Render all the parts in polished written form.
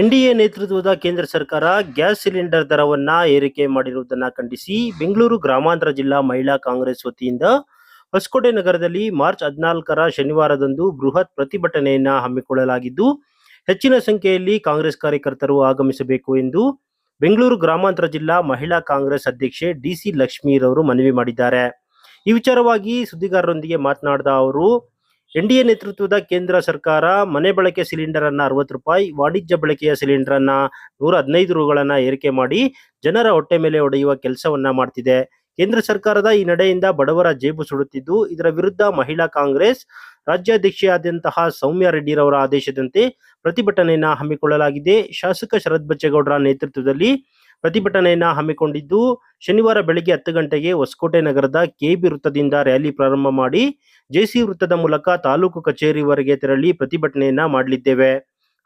NDA ನೇತೃತ್ವದ ಕೇಂದ್ರ ಸರ್ಕಾರ ಗ್ಯಾಸ್ ಸಿಲಿಂಡರ್ ದರವನ್ನ ಏರಿಕೆ ಮಾಡಿರುವುದನ್ನು ಖಂಡಿಸಿ ಬೆಂಗಳೂರು ಗ್ರಾಮಾಂತರ ಜಿಲ್ಲಾ ಮಹಿಳಾ ಕಾಂಗ್ರೆಸ್ ವತಿಯಿಂದ ಹೊಸಕೋಟೆ ನಗರದಲ್ಲಿ ಮಾರ್ಚ್ 14ರ ಶನಿವಾರದಂದು ಬೃಹತ್ ಪ್ರತಿಭಟನೆಯನ್ನ ಹಮ್ಮಿಕೊಳ್ಳಲಾಗಿದ್ದು, ಹೆಚ್ಚಿನ ಸಂಖ್ಯೆಯಲ್ಲಿ ಕಾಂಗ್ರೆಸ್ ಕಾರ್ಯಕರ್ತರು ಆಗಮಿಸಬೇಕು ಎಂದು ಬೆಂಗಳೂರು ಗ್ರಾಮಾಂತರ ಜಿಲ್ಲಾ ಮಹಿಳಾ ಕಾಂಗ್ರೆಸ್ ಅಧ್ಯಕ್ಷೆ ಡಿಸಿ ಲಕ್ಷ್ಮೀರವರು ಮನವಿ ಮಾಡಿದ್ದಾರೆ. ಈ ವಿಚಾರವಾಗಿ ಸುದ್ದಿಗಾರರೊಂದಿಗೆ ಮಾತನಾಡಿದ ಅವರು, ಎನ್ಡಿಎ ನೇತೃತ್ವದ ಕೇಂದ್ರ ಸರ್ಕಾರ ಮನೆ ಬಳಕೆ ಸಿಲಿಂಡರ್ ಅನ್ನ 60 ರೂಪಾಯಿ, ವಾಣಿಜ್ಯ ಬಳಕೆಯ ಸಿಲಿಂಡರ್ ಅನ್ನ 115 ರೂಗಳನ್ನ ಏರಿಕೆ ಮಾಡಿ ಜನರ ಹೊಟ್ಟೆ ಮೇಲೆ ಹೊಡೆಯುವ ಕೆಲಸವನ್ನ ಮಾಡ್ತಿದೆ. ಕೇಂದ್ರ ಸರ್ಕಾರದ ಈ ನಡೆಯಿಂದ ಬಡವರ ಜೇಬು ಸುಡುತ್ತಿದ್ದು, ಇದರ ವಿರುದ್ಧ ಮಹಿಳಾ ಕಾಂಗ್ರೆಸ್ ರಾಜ್ಯಾಧ್ಯಕ್ಷೆಯಾದಂತಹ ಸೌಮ್ಯ ರೆಡ್ಡಿರವರ ಆದೇಶದಂತೆ ಪ್ರತಿಭಟನೆಯನ್ನ ಹಮ್ಮಿಕೊಳ್ಳಲಾಗಿದೆ. ಶಾಸಕ ಶರತ್ ಬಚ್ಚೇಗೌಡರ ನೇತೃತ್ವದಲ್ಲಿ ಪ್ರತಿಭಟನೆಯನ್ನ ಹಮ್ಮಿಕೊಂಡಿದ್ದು, ಶನಿವಾರ ಬೆಳಗ್ಗೆ 10 ಗಂಟೆಗೆ ಹೊಸಕೋಟೆ ನಗರದ ಕೆಬಿ ವೃತ್ತದಿಂದ ರ್ಯಾಲಿ ಪ್ರಾರಂಭ ಮಾಡಿ ಜೆಸಿ ವೃತ್ತದ ಮೂಲಕ ತಾಲೂಕು ಕಚೇರಿವರೆಗೆ ತೆರಳಿ ಪ್ರತಿಭಟನೆಯನ್ನ ಮಾಡಲಿದ್ದೇವೆ.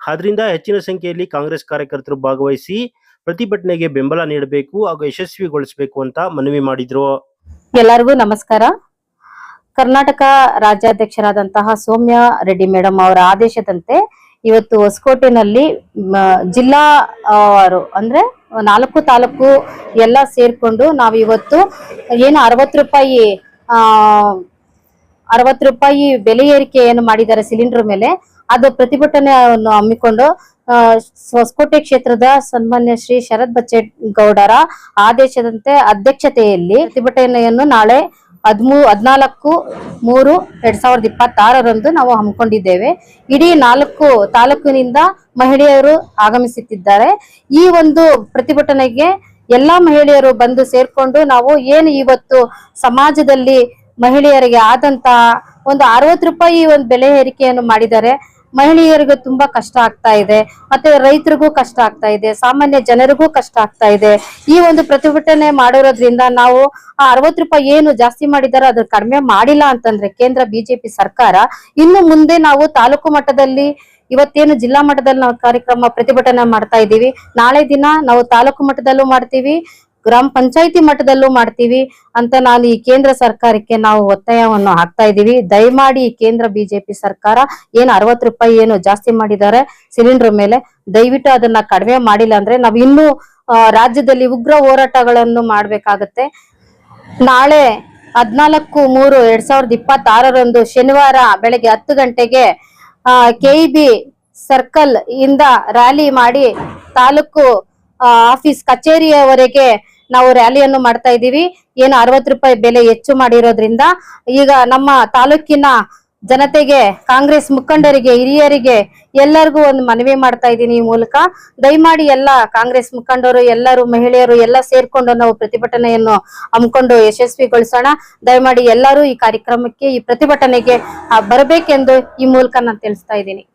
ಆದ್ರಿಂದ ಹೆಚ್ಚಿನ ಸಂಖ್ಯೆಯಲ್ಲಿ ಕಾಂಗ್ರೆಸ್ ಕಾರ್ಯಕರ್ತರು ಭಾಗವಹಿಸಿ ಪ್ರತಿಭಟನೆಗೆ ಬೆಂಬಲ ನೀಡಬೇಕು ಹಾಗೂ ಯಶಸ್ವಿಗೊಳಿಸಬೇಕು ಅಂತ ಮನವಿ ಮಾಡಿದ್ರು. ಎಲ್ಲರಿಗೂ ನಮಸ್ಕಾರ. ಕರ್ನಾಟಕ ರಾಜ್ಯಾಧ್ಯಕ್ಷರಾದಂತಹ ಸೌಮ್ಯ ರೆಡ್ಡಿ ಮೇಡಮ್ ಅವರ ಆದೇಶದಂತೆ ಇವತ್ತು ಹೊಸಕೋಟೆನಲ್ಲಿ ಜಿಲ್ಲಾ ಅಂದ್ರೆ 4 ತಾಲೂಕು ಎಲ್ಲ ಸೇರ್ಕೊಂಡು ನಾವು ಇವತ್ತು ಏನು 60 ರೂಪಾಯಿ ಬೆಲೆ ಏರಿಕೆ ಏನು ಮಾಡಿದ್ದಾರೆ ಸಿಲಿಂಡರ್ ಮೇಲೆ, ಅದು ಪ್ರತಿಭಟನೆಯನ್ನು ಹಮ್ಮಿಕೊಂಡು ಹೊಸಕೋಟೆ ಕ್ಷೇತ್ರದ ಸನ್ಮಾನ್ಯ ಶ್ರೀ ಶರತ್ ಬಚ್ಚೇಗೌಡರ ಆದೇಶದಂತೆ ಅಧ್ಯಕ್ಷತೆಯಲ್ಲಿ ಪ್ರತಿಭಟನೆಯನ್ನು ನಾಳೆ 14/3/2026 ನಾವು ಹಮ್ಮಿಕೊಂಡಿದ್ದೇವೆ. ಇಡೀ 4 ತಾಲೂಕಿನಿಂದ ಮಹಿಳೆಯರು ಆಗಮಿಸುತ್ತಿದ್ದಾರೆ. ಈ ಒಂದು ಪ್ರತಿಭಟನೆಗೆ ಎಲ್ಲಾ ಮಹಿಳೆಯರು ಬಂದು ಸೇರ್ಕೊಂಡು ನಾವು ಏನು ಇವತ್ತು ಸಮಾಜದಲ್ಲಿ ಮಹಿಳೆಯರಿಗೆ ಆದಂತ ಒಂದು 60 ರೂಪಾಯಿ ಒಂದು ಬೆಲೆ ಏರಿಕೆಯನ್ನು ಮಾಡಿದ್ದಾರೆ. ಮಹಿಳೆಯರಿಗೂ ತುಂಬಾ ಕಷ್ಟ ಆಗ್ತಾ ಇದೆ, ಮತ್ತೆ ರೈತರಿಗೂ ಕಷ್ಟ ಆಗ್ತಾ ಇದೆ, ಸಾಮಾನ್ಯ ಜನರಿಗೂ ಕಷ್ಟ ಆಗ್ತಾ ಇದೆ. ಈ ಒಂದು ಪ್ರತಿಭಟನೆ ಮಾಡಿರೋದ್ರಿಂದ ನಾವು ಆ 60 ರೂಪಾಯಿ ಏನು ಜಾಸ್ತಿ ಮಾಡಿದಾರೋ ಅದ್ರ ಕಡಿಮೆ ಮಾಡಿಲ್ಲ ಅಂತಂದ್ರೆ ಕೇಂದ್ರ ಬಿಜೆಪಿ ಸರ್ಕಾರ ಇನ್ನು ಮುಂದೆ ನಾವು ತಾಲೂಕು ಮಟ್ಟದಲ್ಲಿ ಇವತ್ತೇನು ಜಿಲ್ಲಾ ಮಟ್ಟದಲ್ಲಿ ನಾವು ಕಾರ್ಯಕ್ರಮ ಪ್ರತಿಭಟನೆ ಮಾಡ್ತಾ ಇದ್ದೀವಿ, ನಾಳೆ ದಿನ ನಾವು ತಾಲೂಕು ಮಟ್ಟದಲ್ಲೂ ಮಾಡ್ತೀವಿ, ಗ್ರಾಮ ಪಂಚಾಯತಿ ಮಟ್ಟದಲ್ಲೂ ಮಾಡ್ತೀವಿ ಅಂತ ನಾನು ಈ ಕೇಂದ್ರ ಸರ್ಕಾರಕ್ಕೆ ನಾವು ಒತ್ತಾಯವನ್ನು ಹಾಕ್ತಾ ಇದ್ದೀವಿ. ದಯಮಾಡಿ ಈ ಕೇಂದ್ರ ಬಿಜೆಪಿ ಸರ್ಕಾರ ಏನು 60 ರೂಪಾಯಿ ಏನು ಜಾಸ್ತಿ ಮಾಡಿದ್ದಾರೆ ಸಿಲಿಂಡರ್ ಮೇಲೆ, ದಯವಿಟ್ಟು ಅದನ್ನ ಕಡಿಮೆ ಮಾಡಿಲ್ಲ ಅಂದ್ರೆ ನಾವು ಇನ್ನೂ ರಾಜ್ಯದಲ್ಲಿ ಉಗ್ರ ಹೋರಾಟಗಳನ್ನು ಮಾಡ್ಬೇಕಾಗತ್ತೆ. ನಾಳೆ 14/3/2026 ಶನಿವಾರ ಬೆಳಗ್ಗೆ 10 ಗಂಟೆಗೆ ಕೆಇಬಿ ಸರ್ಕಲ್ ಇಂದ ರ್ಯಾಲಿ ಮಾಡಿ ತಾಲೂಕು ಆಫೀಸ್ ಕಚೇರಿಯವರೆಗೆ ನಾವು ರ್ಯಾಲಿಯನ್ನು ಮಾಡ್ತಾ ಇದ್ದೀವಿ. ಏನು 60 ರೂಪಾಯಿ ಬೆಲೆ ಹೆಚ್ಚು ಮಾಡಿರೋದ್ರಿಂದ ಈಗ ನಮ್ಮ ತಾಲೂಕಿನ ಜನತೆಗೆ, ಕಾಂಗ್ರೆಸ್ ಮುಖಂಡರಿಗೆ, ಹಿರಿಯರಿಗೆ ಎಲ್ಲರಿಗೂ ಒಂದು ಮನವಿ ಮಾಡ್ತಾ ಇದ್ದೀನಿ ಈ ಮೂಲಕ. ದಯಮಾಡಿ ಎಲ್ಲ ಕಾಂಗ್ರೆಸ್ ಮುಖಂಡರು, ಎಲ್ಲರೂ ಮಹಿಳೆಯರು ಎಲ್ಲ ಸೇರ್ಕೊಂಡು ನಾವು ಪ್ರತಿಭಟನೆಯನ್ನು ಹಮ್ಮಿಕೊಂಡು ಯಶಸ್ವಿಗೊಳಿಸೋಣ. ದಯಮಾಡಿ ಎಲ್ಲರೂ ಈ ಕಾರ್ಯಕ್ರಮಕ್ಕೆ, ಈ ಪ್ರತಿಭಟನೆಗೆ ಬರಬೇಕೆಂದು ಈ ಮೂಲಕ ನಾನು ತಿಳಿಸ್ತಾ ಇದ್ದೀನಿ.